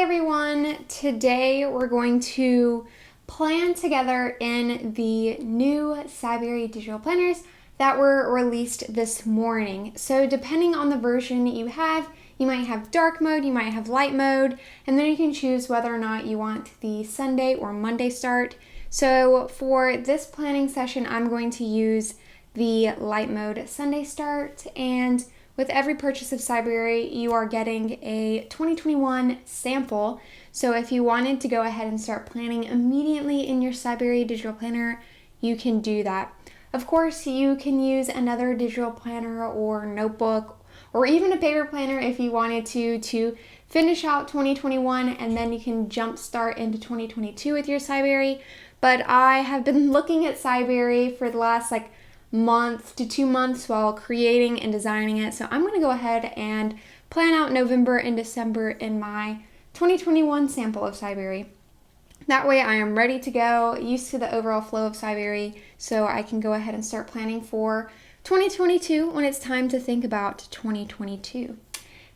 everyone, today we're going to plan together in the new Cyberry digital planners that were released this morning. So depending on the version you have, you might have dark mode, you might have light mode, and then you can choose whether or not you want the Sunday or Monday start. So for this planning session, I'm going to use the light mode Sunday start, and with every purchase of Cyberry, you are getting a 2021 sample. So if you wanted to go ahead and start planning immediately in your Cyberry digital planner, you can do that. Of course, you can use another digital planner or notebook or even a paper planner if you wanted to finish out 2021, and then you can jump start into 2022 with your Cyberry. But I have been looking at Cyberry for the last month to 2 months while creating and designing it. So I'm going to go ahead and plan out November and December in my 2021 sample of Cyberry. That way I am ready to go, used to the overall flow of Cyberry, so I can go ahead and start planning for 2022 when it's time to think about 2022.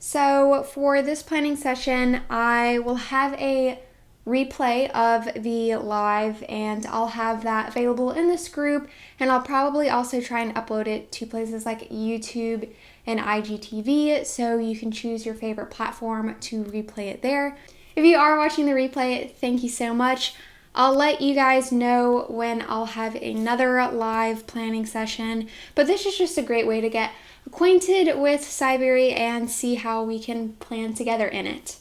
So for this planning session, I will have a replay of the live, and I'll have that available in this group, and I'll probably also try and upload it to places like YouTube and IGTV, so you can choose your favorite platform to replay it there. If you are watching the replay, thank you so much. I'll let you guys know when I'll have another live planning session, but this is just a great way to get acquainted with Cyberry and see how we can plan together in it.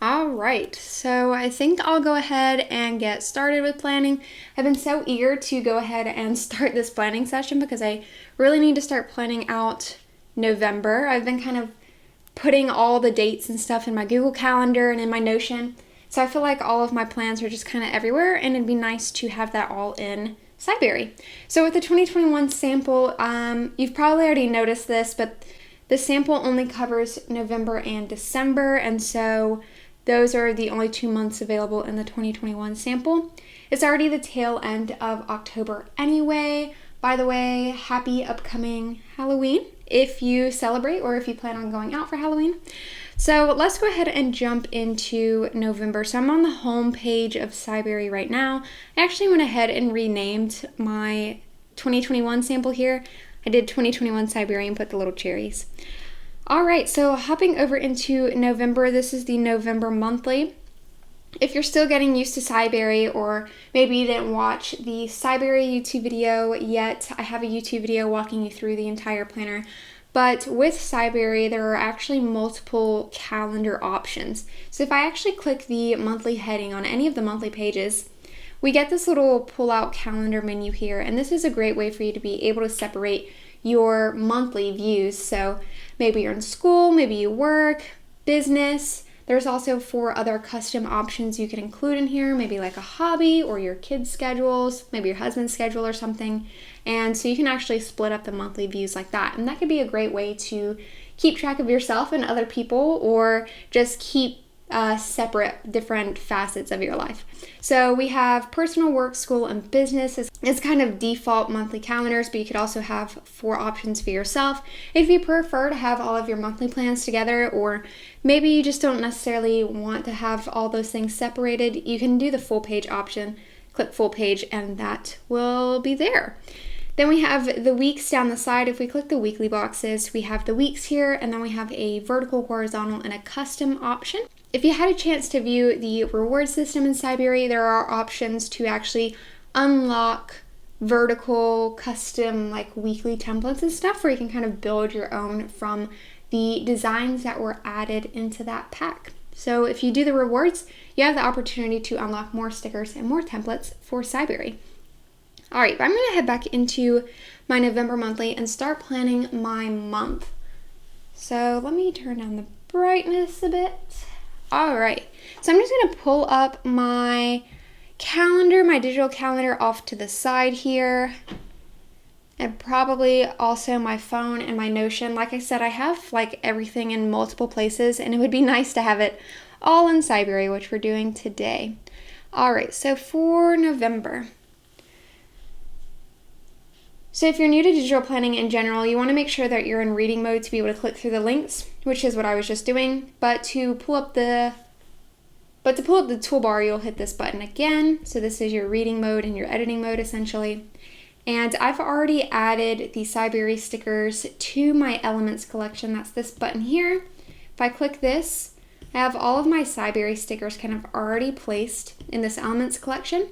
Alright, so I think I'll go ahead and get started with planning. I've been so eager to go ahead and start this planning session because I really need to start planning out November. I've been kind of putting all the dates and stuff in my Google Calendar and in my Notion, so I feel like all of my plans are just kind of everywhere, and it'd be nice to have that all in Cyberry. So with the 2021 sample, you've probably already noticed this, but the sample only covers November and December, and so those are the only 2 months available in the 2021 sample. It's already the tail end of October anyway. By the way, happy upcoming Halloween if you celebrate or if you plan on going out for Halloween. So let's go ahead and jump into November. So I'm on the home page of Cyberry right now. I actually went ahead and renamed my 2021 sample here. I did 2021 Cyberry and put the little cherries. Alright, so hopping over into November, this is the November monthly. If you're still getting used to Cyberry, or maybe you didn't watch the Cyberry YouTube video yet, I have a YouTube video walking you through the entire planner. But with Cyberry, there are actually multiple calendar options. So if I actually click the monthly heading on any of the monthly pages, we get this little pull-out calendar menu here, and this is a great way for you to be able to separate your monthly views. So maybe you're in school, maybe you work, business. There's also 4 other custom options you can include in here, maybe like a hobby or your kids' schedules, maybe your husband's schedule or something. And so you can actually split up the monthly views like that. And that could be a great way to keep track of yourself and other people, or just keep separate different facets of your life. So we have personal, work, school, and business is kind of default monthly calendars, but you could also have 4 options for yourself if you prefer to have all of your monthly plans together, or maybe you just don't necessarily want to have all those things separated. You can do the full page option, click full page, and that will be there. Then we have the weeks down the side. If we click the weekly boxes, we have the weeks here, and then we have a vertical, horizontal, and a custom option. If you had a chance to view the reward system in Cyberry, there are options to actually unlock vertical, custom, weekly templates and stuff, where you can kind of build your own from the designs that were added into that pack. So if you do the rewards, you have the opportunity to unlock more stickers and more templates for Cyberry. All right, but I'm gonna head back into my November monthly and start planning my month. So let me turn down the brightness a bit. All right, so I'm just gonna pull up my calendar, my digital calendar off to the side here, and probably also my phone and my Notion. Like I said, I have everything in multiple places, and it would be nice to have it all in Cyberry, which we're doing today. All right, so for November, So if you're new to digital planning in general, you want to make sure that you're in reading mode to be able to click through the links, which is what I was just doing. But to pull up the But to pull up the toolbar, you'll hit this button again. So this is your reading mode and your editing mode essentially. And I've already added the Cyberry stickers to my elements collection. That's this button here. If I click this, I have all of my Cyberry stickers kind of already placed in this elements collection.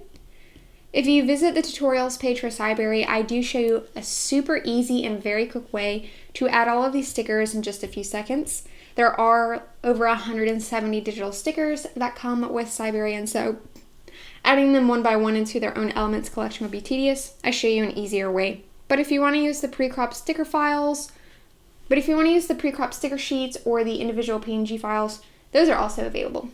If you visit the tutorials page for Cyberry, I do show you a super easy and very quick way to add all of these stickers in just a few seconds. There are over 170 digital stickers that come with Cyberry, and so adding them one by one into their own elements collection would be tedious. I show you an easier way. But if you want to use the pre-cropped sticker files, sticker sheets or the individual PNG files, those are also available.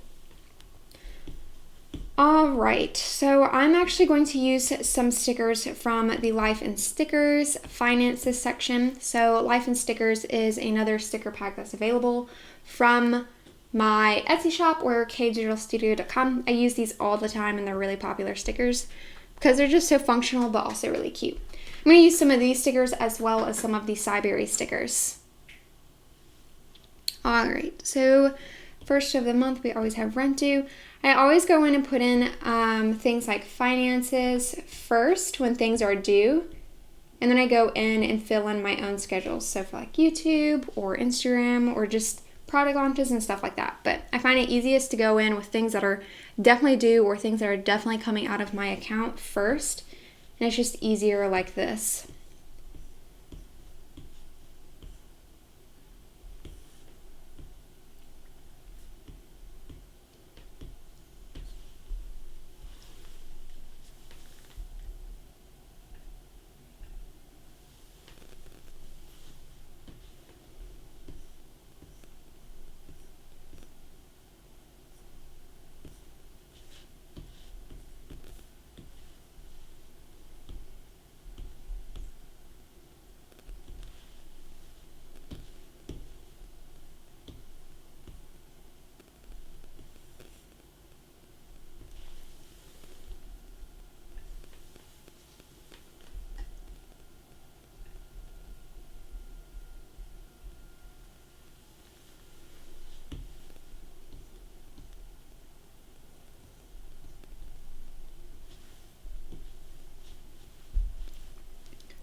Alright, so I'm actually going to use some stickers from the Life and Stickers Finances section. So Life and Stickers is another sticker pack that's available from my Etsy shop or KDigitalStudio.com. I use these all the time and they're really popular stickers because they're just so functional but also really cute. I'm going to use some of these stickers as well as some of the Cyberry stickers. Alright, so first of the month we always have rent due. I always go in and put in things like finances first when things are due. And then I go in and fill in my own schedules. So for like YouTube or Instagram or just product launches and stuff like that. But I find it easiest to go in with things that are definitely due or things that are definitely coming out of my account first. And it's just easier like this.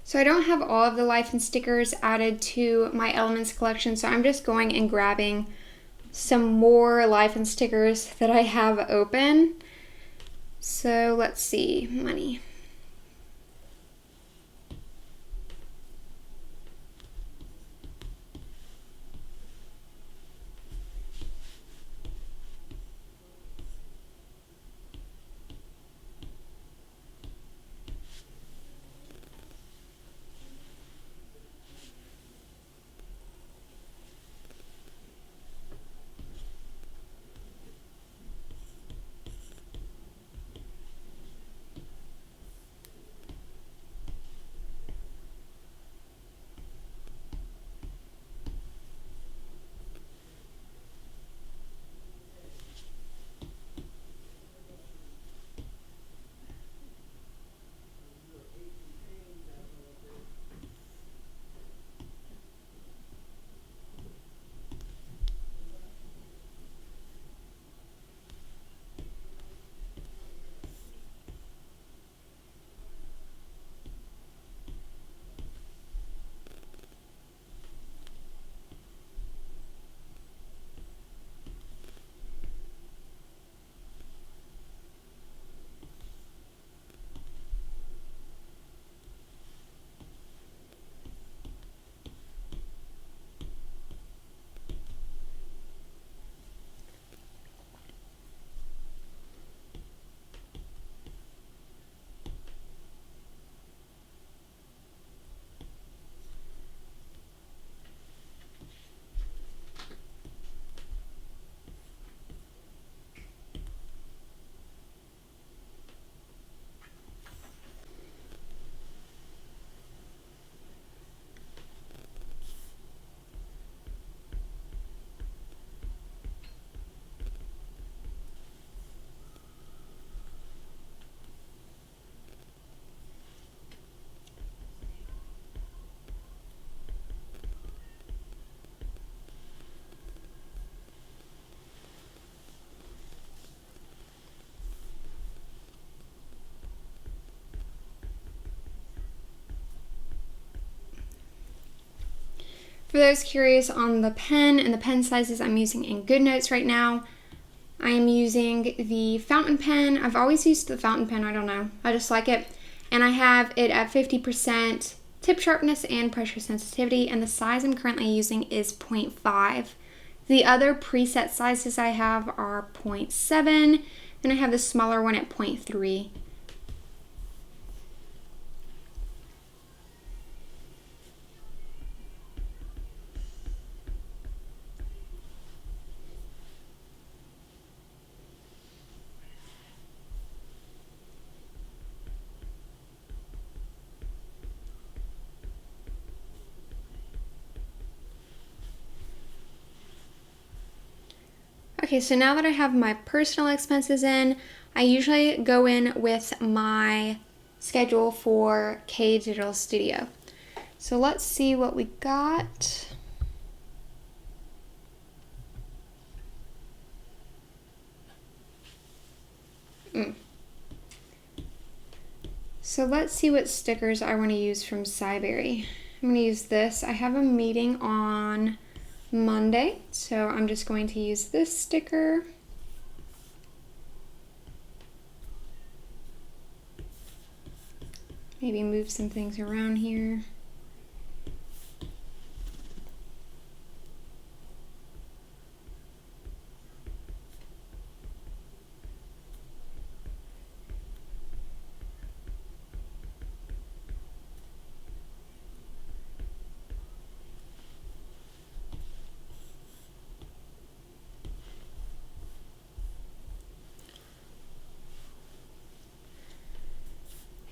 So I don't have all of the Life and Stickers added to my Elements collection, so I'm just going and grabbing some more Life and Stickers that I have open. So let's see, money. For those curious on the pen and the pen sizes I'm using in GoodNotes right now, I am using the fountain pen. I've always used the fountain pen, I don't know, I just like it. And I have it at 50% tip sharpness and pressure sensitivity, and the size I'm currently using is 0.5. The other preset sizes I have are 0.7, and I have the smaller one at 0.3. Okay, so now that I have my personal expenses in, I usually go in with my schedule for KDigitalStudio. So let's see what we got. So let's see what stickers I want to use from Cyberry. I'm going to use this. I have a meeting on Monday, so I'm just going to use this sticker. Maybe move some things around here.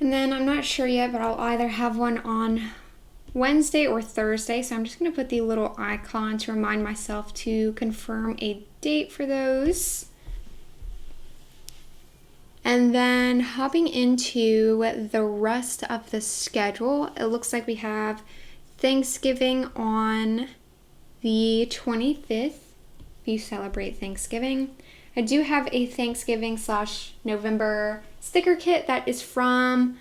And then I'm not sure yet, but I'll either have one on Wednesday or Thursday. So I'm just going to put the little icon to remind myself to confirm a date for those. And then hopping into the rest of the schedule, it looks like we have Thanksgiving on the 25th, if you celebrate Thanksgiving. I do have a Thanksgiving/November sticker kit that is from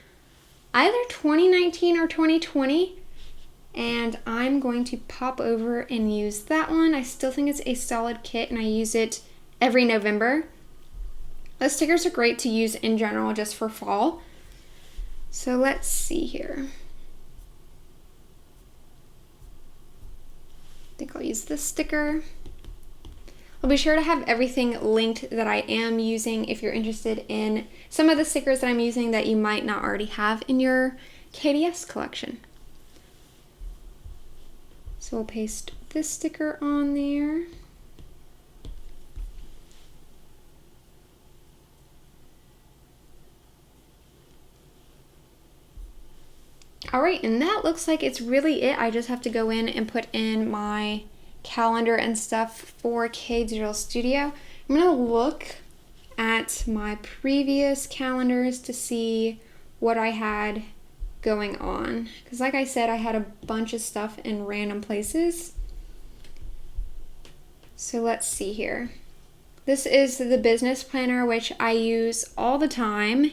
either 2019 or 2020, and I'm going to pop over and use that one. I still think it's a solid kit, and I use it every November. The stickers are great to use in general just for fall. So let's see here. I think I'll use this sticker. I'll be sure to have everything linked that I am using if you're interested in some of the stickers that I'm using that you might not already have in your KDS collection. So we'll paste this sticker on there. All right, and that looks like it's really it. I just have to go in and put in my calendar and stuff for KDigitalStudio. I'm gonna look at my previous calendars to see what I had going on, because like I said, I had a bunch of stuff in random places. So let's see here. This is the business planner, which I use all the time,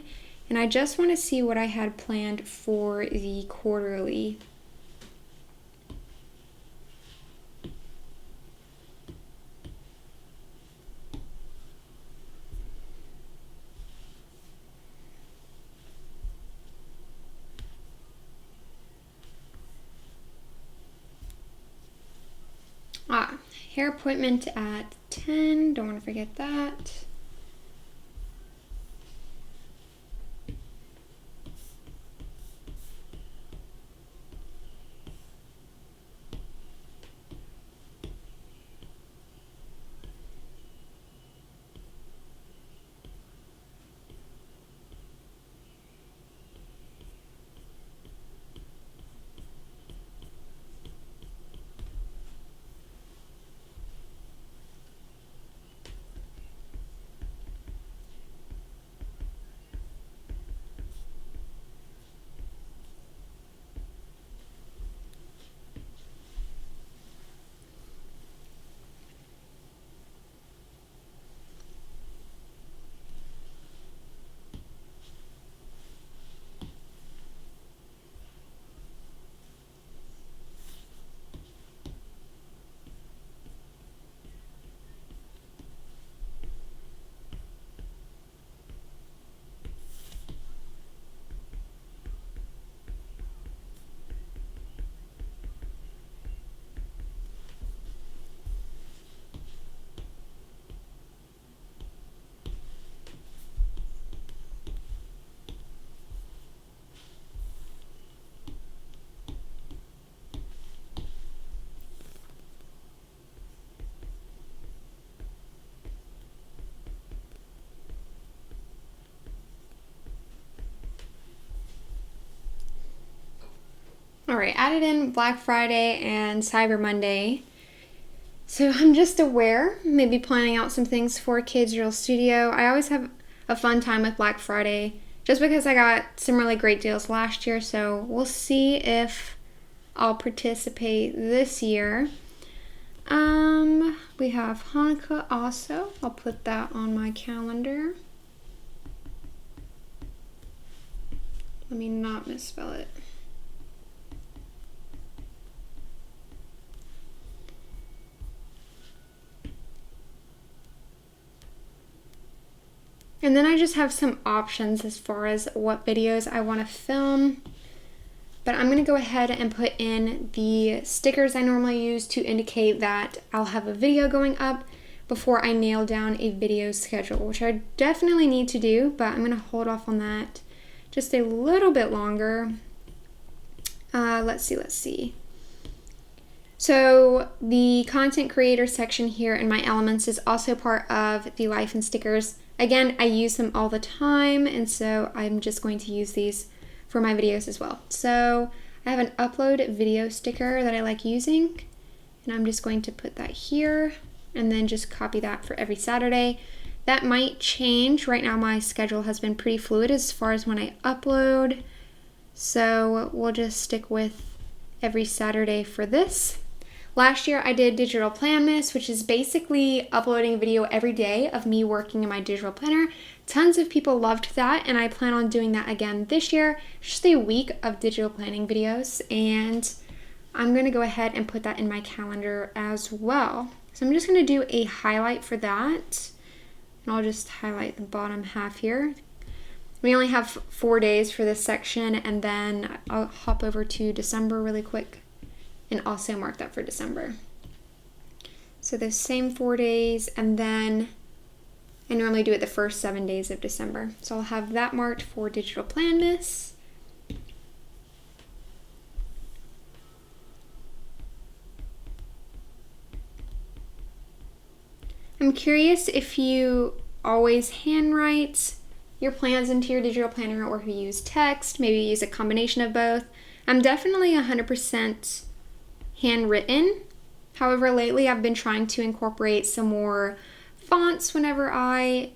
and I just want to see what I had planned for the quarterly. Hair appointment at 10, don't want to forget that. All right, added in Black Friday and Cyber Monday. So I'm just aware, maybe planning out some things for KDigitalStudio. I always have a fun time with Black Friday just because I got some really great deals last year. So we'll see if I'll participate this year. We have Hanukkah also. I'll put that on my calendar. Let me not misspell it. And then I just have some options as far as what videos I want to film. But I'm going to go ahead and put in the stickers I normally use to indicate that I'll have a video going up before I nail down a video schedule, which I definitely need to do, but I'm going to hold off on that just a little bit longer. Let's see. So the content creator section here in my elements is also part of the life and stickers. Again, I use them all the time, and so I'm just going to use these for my videos as well. So I have an upload video sticker that I like using, and I'm just going to put that here and then just copy that for every Saturday. That might change. Right now my schedule has been pretty fluid as far as when I upload, so we'll just stick with every Saturday for this. Last year I did Digital Planmas, which is basically uploading a video every day of me working in my digital planner. Tons of people loved that, and I plan on doing that again this year. Just a week of digital planning videos, and I'm going to go ahead and put that in my calendar as well. So I'm just going to do a highlight for that, and I'll just highlight the bottom half here. We only have 4 days for this section, and then I'll hop over to December really quick and also mark that for December. So the same 4 days, and then I normally do it the first 7 days of December. So I'll have that marked for Digital Planmas. I'm curious if you always handwrite your plans into your digital planner, or if you use text, maybe you use a combination of both. I'm definitely 100% handwritten. However, lately I've been trying to incorporate some more fonts whenever I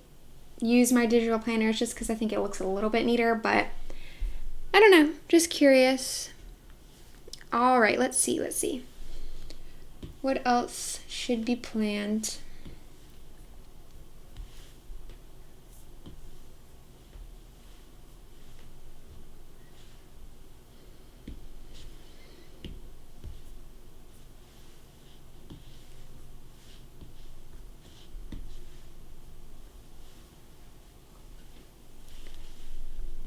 use my digital planners, just because I think it looks a little bit neater, but I don't know, just curious. All right, let's see. What else should be planned?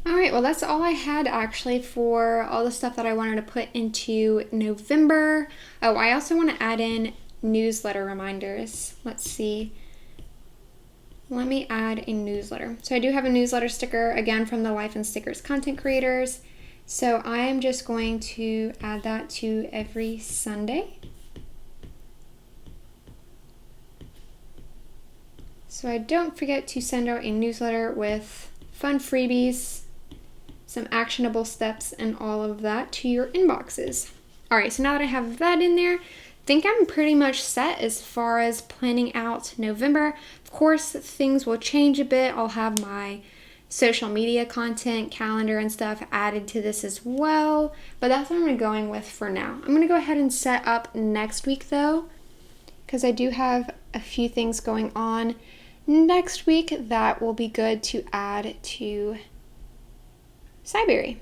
Alright, well that's all I had actually for all the stuff that I wanted to put into November. Oh, I also want to add in newsletter reminders. Let's see. Let me add a newsletter. So I do have a newsletter sticker, again from the Life and Stickers content creators. So I am just going to add that to every Sunday. So I don't forget to send out a newsletter with fun freebies, some actionable steps, and all of that to your inboxes. All right, so now that I have that in there, I think I'm pretty much set as far as planning out November. Of course, things will change a bit. I'll have my social media content, calendar, and stuff added to this as well, but that's what I'm going with for now. I'm gonna go ahead and set up next week though, because I do have a few things going on next week that will be good to add to Cyberry.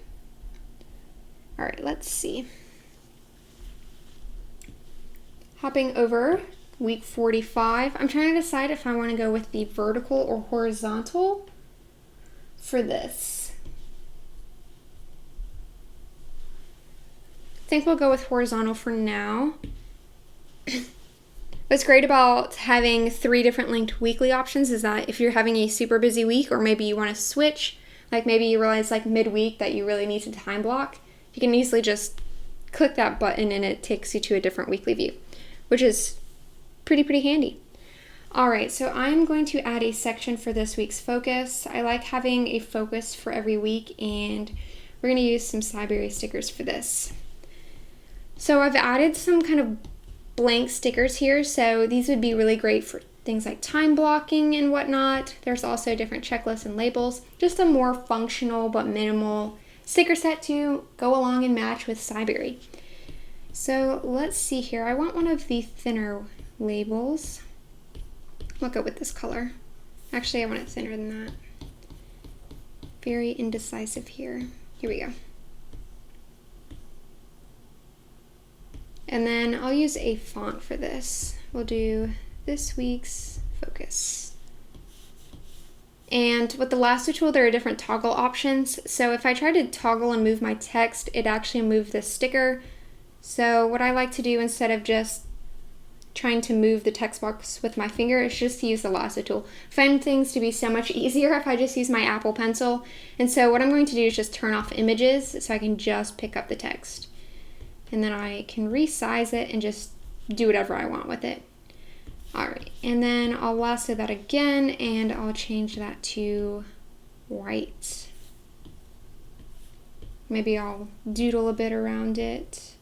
All right, let's see. Hopping over week 45, I'm trying to decide if I want to go with the vertical or horizontal for this. I think we'll go with horizontal for now. What's great about having 3 different linked weekly options is that if you're having a super busy week, or maybe you want to switch, like maybe you realize like midweek that you really need to time block, you can easily just click that button and it takes you to a different weekly view, which is pretty handy. All right, so I'm going to add a section for this week's focus. I like having a focus for every week, and we're going to use some Cyberry stickers for this. So I've added some kind of blank stickers here, so these would be really great for things like time blocking and whatnot. There's also different checklists and labels, just a more functional but minimal sticker set to go along and match with Cyberry. So let's see here. I want one of the thinner labels. I'll go with this color. Actually, I want it thinner than that. Very indecisive here. Here we go. And then I'll use a font for this. We'll do this week's focus. And with the lasso tool, there are different toggle options. So if I try to toggle and move my text, it actually moves the sticker. So what I like to do instead of just trying to move the text box with my finger is just to use the lasso tool. I find things to be so much easier if I just use my Apple Pencil. And so what I'm going to do is just turn off images so I can just pick up the text. And then I can resize it and just do whatever I want with it. All right, and then I'll lasso that again and I'll change that to white. Maybe I'll doodle a bit around it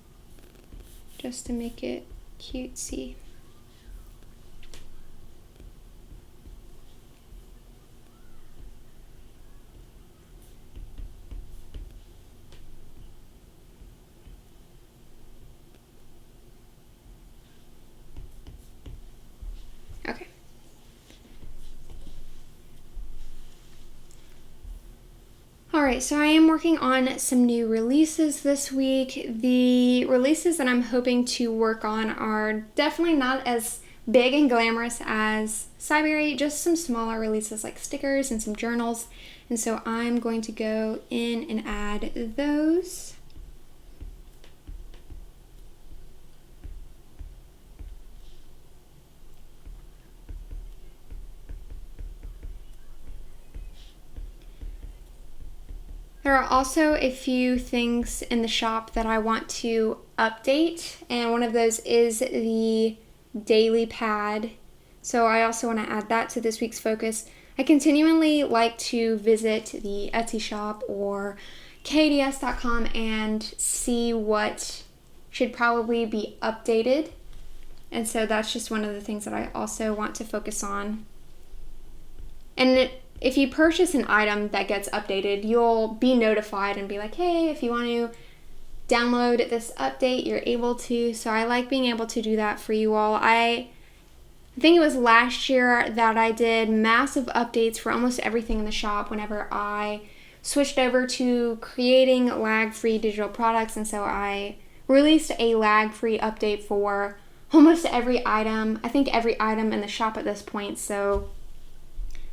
just to make it cutesy. Okay. Alright, so I am working on some new releases this week. The releases that I'm hoping to work on are definitely not as big and glamorous as Cyberry, just some smaller releases like stickers and some journals. And so I'm going to go in and add those. There are also a few things in the shop that I want to update, and one of those is the daily pad. So I also want to add that to this week's focus. I continually like to visit the Etsy shop or KDS.com and see what should probably be updated. And so that's just one of the things that I also want to focus on. And if you purchase an item that gets updated, you'll be notified and be like, hey, if you want to download this update, you're able to. So I like being able to do that for you all. I think it was last year that I did massive updates for almost everything in the shop whenever I switched over to creating lag-free digital products. And so I released a lag-free update for almost every item. I think every item in the shop at this point. So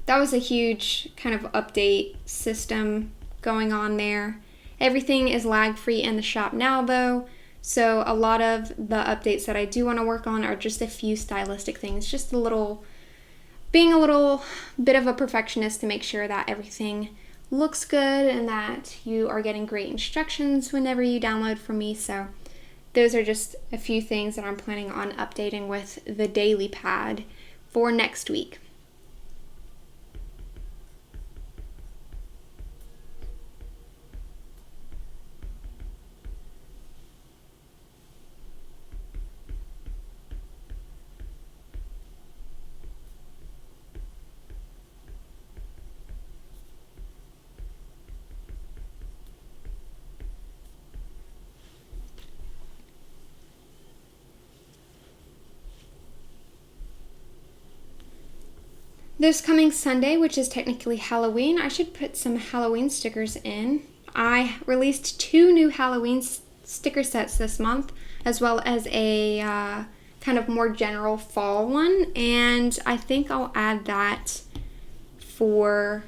that was a huge kind of update system going on there. Everything is lag-free in the shop now though, so a lot of the updates that I do want to work on are just a few stylistic things, just being a little bit of a perfectionist to make sure that everything looks good and that you are getting great instructions whenever you download from me. So those are just a few things that I'm planning on updating with the daily pad for next week. This coming Sunday, which is technically Halloween, I should put some Halloween stickers in. I released 2 new Halloween sticker sets this month, as well as a kind of more general fall one, and I think I'll add that for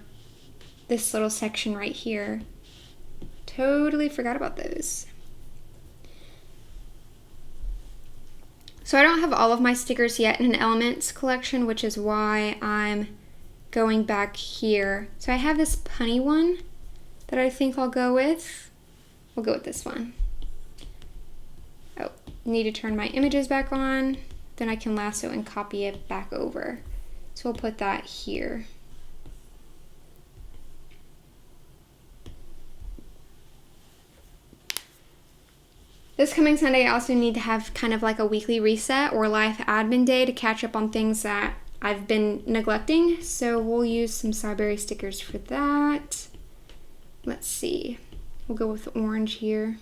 this little section right here. Totally forgot about those. So I don't have all of my stickers yet in an Elements collection, which is why I'm going back here. So I have this punny one that I think I'll go with. We'll go with this one. Oh, need to turn my images back on. Then I can lasso and copy it back over. So we'll put that here. This coming Sunday, I also need to have kind of like a weekly reset or life admin day to catch up on things that I've been neglecting. So we'll use some Cyberry stickers for that. Let's see. We'll go with orange here.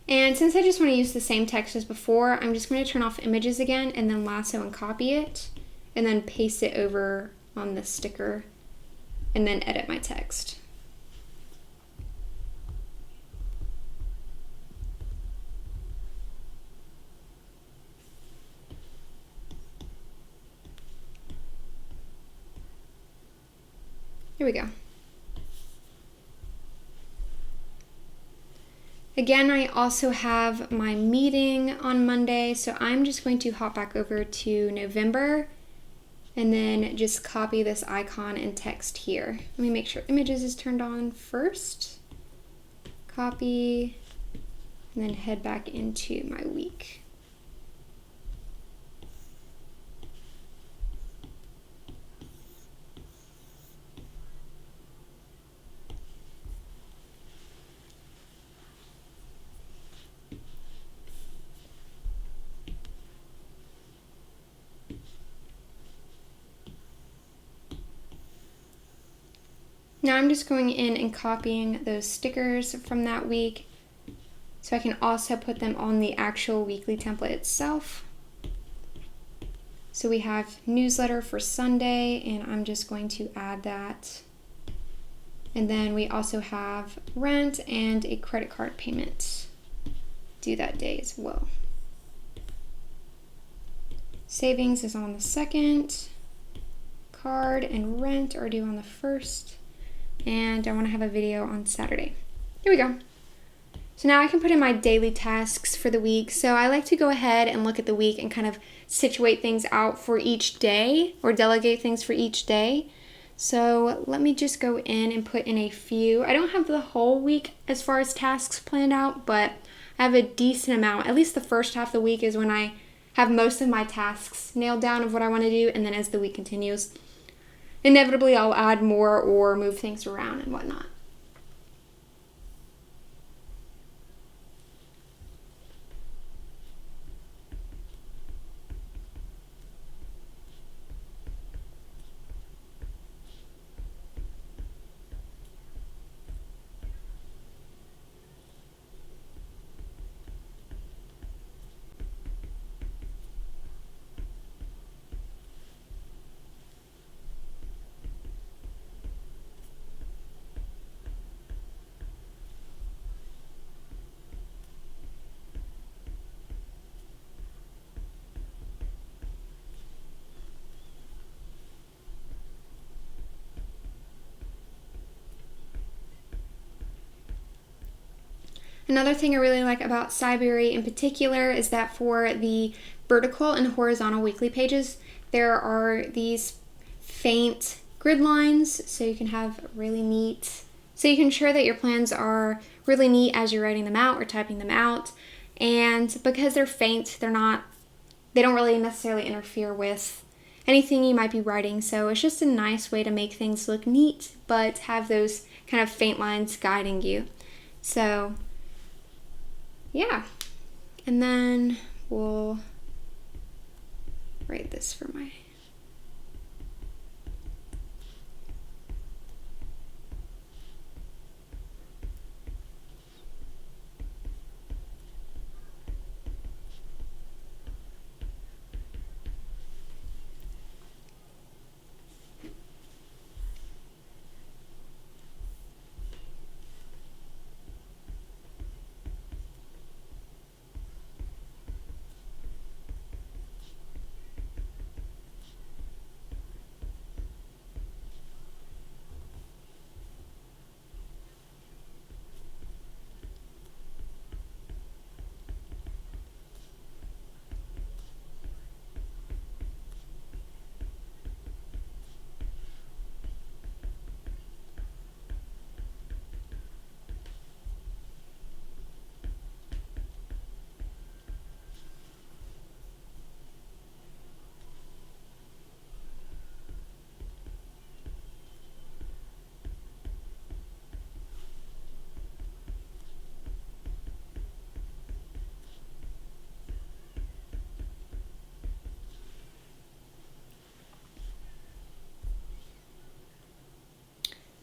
And since I just want to use the same text as before, I'm just going to turn off images again and then lasso and copy it and then paste it over on the sticker and then edit my text. Here we go. Again, I also have my meeting on Monday, so I'm just going to hop back over to November and then just copy this icon and text here. Let me make sure images is turned on first. Copy, and then head back into my week. Now I'm just going in and copying those stickers from that week so I can also put them on the actual weekly template itself. So we have newsletter for Sunday, and I'm just going to add that. And then we also have rent and a credit card payment due that day as well. Savings is on the 2nd. Card and rent are due on the 1st. And I want to have a video on Saturday. Here we go. So now I can put in my daily tasks for the week. So I like to go ahead and look at the week and kind of situate things out for each day or delegate things for each day. So let me just go in and put in a few. I don't have the whole week as far as tasks planned out, but I have a decent amount. At least the first half of the week is when I have most of my tasks nailed down of what I want to do. And then as the week continues, inevitably I'll add more or move things around and whatnot. Another thing I really like about Cyberry in particular is that for the vertical and horizontal weekly pages, there are these faint grid lines, so you can have really neat, so you can ensure that your plans are really neat as you're writing them out or typing them out. And because they're faint, they don't really necessarily interfere with anything you might be writing. So it's just a nice way to make things look neat, but have those kind of faint lines guiding you. So yeah, and then we'll write this for my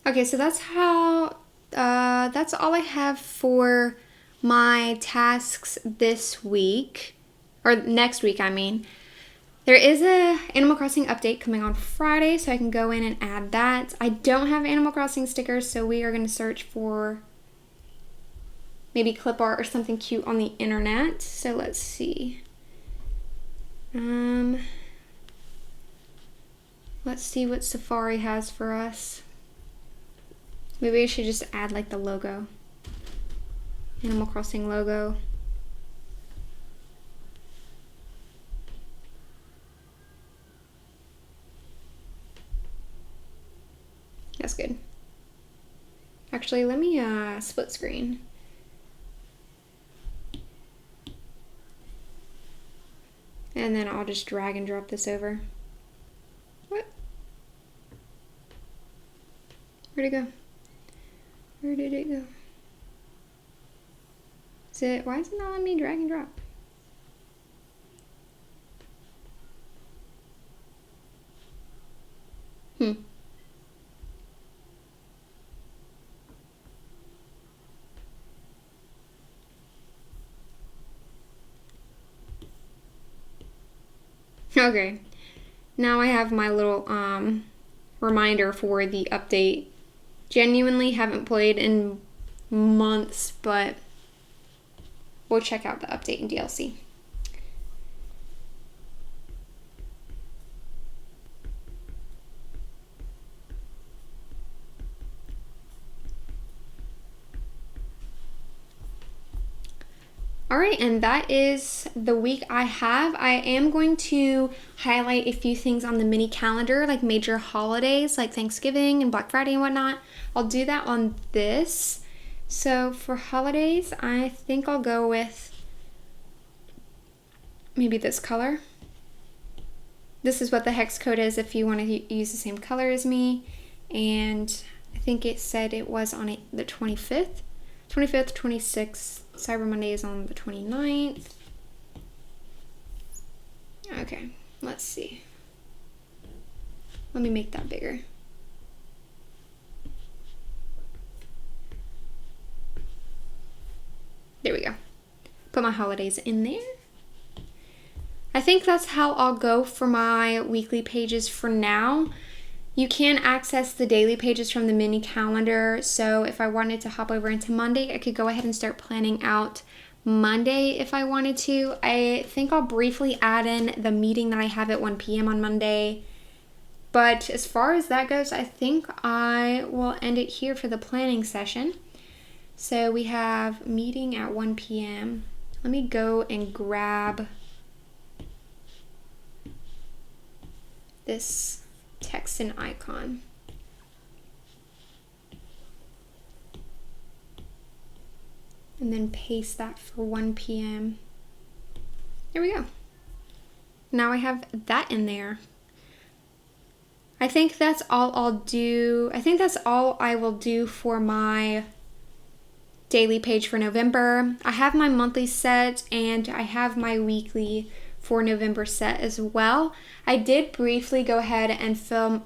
Okay, so that's all I have for my tasks this week, or next week, I mean. There is a Animal Crossing update coming on Friday, so I can go in and add that. I don't have Animal Crossing stickers, so we are going to search for maybe clip art or something cute on the internet. So let's see. Let's see what Safari has for us. Maybe I should just add like the logo. Animal Crossing logo. That's good. Actually, let me split screen. And then I'll just drag and drop this over. What? Where'd it go? Where did it go? Why is it not letting me drag and drop? Okay, now I have my little reminder for the update. Genuinely haven't played in months, but we'll check out the update in DLC. Alright, and that is the week I have. I am going to highlight a few things on the mini calendar, like major holidays like Thanksgiving and Black Friday and whatnot. I'll do that on this. So for holidays, I think I'll go with maybe this color. This is what the hex code is if you want to use the same color as me. And I think it said it was on the 25th, 26th. Cyber Monday is on the 29th. Okay, let's see. Let me make that bigger. There we go. Put my holidays in there. I think that's how I'll go for my weekly pages for now. You can access the daily pages from the mini calendar, so if I wanted to hop over into Monday, I could go ahead and start planning out Monday if I wanted to. I think I'll briefly add in the meeting that I have at 1 p.m. on Monday, but as far as that goes, I think I will end it here for the planning session. So we have meeting at 1 p.m. Let me go and grab this text and icon. And then paste that for 1 p.m. There we go. Now I have that in there. I think that's all I'll do. I think that's all I will do for my daily page for November. I have my monthly set and I have my weekly for November set as well. I did briefly go ahead and fill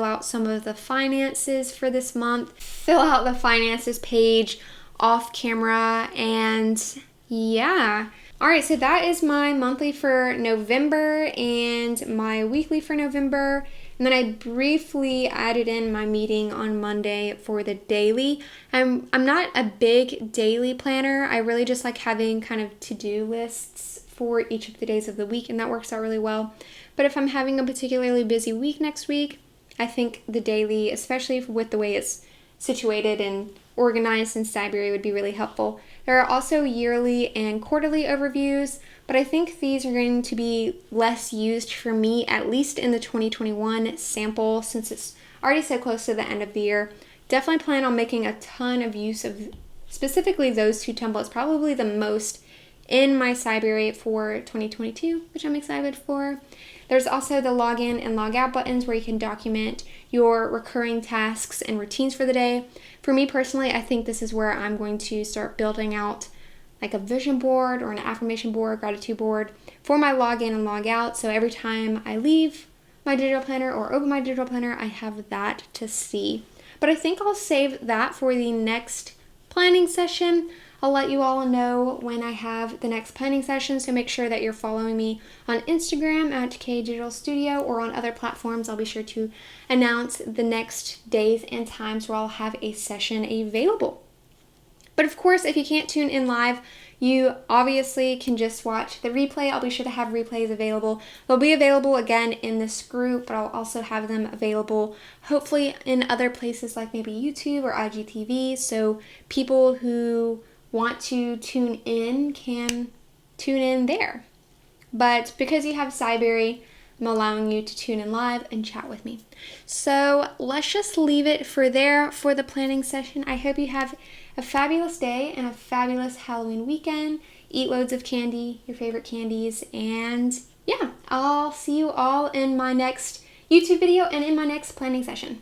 out some of the finances for this month. Fill out the finances page off camera, and yeah. Alright, so that is my monthly for November and my weekly for November. And then I briefly added in my meeting on Monday for the daily. I'm not a big daily planner. I really just like having kind of to-do lists for each of the days of the week, and that works out really well. But if I'm having a particularly busy week next week, I think the daily, especially with the way it's situated and organized in Cyberry, would be really helpful. There are also yearly and quarterly overviews, but I think these are going to be less used for me, at least in the 2021 sample, since it's already so close to the end of the year. Definitely plan on making a ton of use of specifically those two templates, probably the most in my Cyberry for 2022, which I'm excited for. There's also the login and log out buttons where you can document your recurring tasks and routines for the day. For me personally, I think this is where I'm going to start building out like a vision board or an affirmation board, gratitude board for my login and log out. So every time I leave my digital planner or open my digital planner, I have that to see. But I think I'll save that for the next planning session. I'll let you all know when I have the next planning session, so make sure that you're following me on Instagram at KDigitalStudio or on other platforms. I'll be sure to announce the next days and times where I'll have a session available. But of course, if you can't tune in live, you obviously can just watch the replay. I'll be sure to have replays available. They'll be available again in this group, but I'll also have them available hopefully in other places like maybe YouTube or IGTV, so people who want to tune in can tune in there. But because you have Cyberry, I'm allowing you to tune in live and chat with me. So let's just leave it for there for the planning session. I hope you have a fabulous day and a fabulous Halloween weekend. Eat loads of candy, your favorite candies, and yeah, I'll see you all in my next YouTube video and in my next planning session.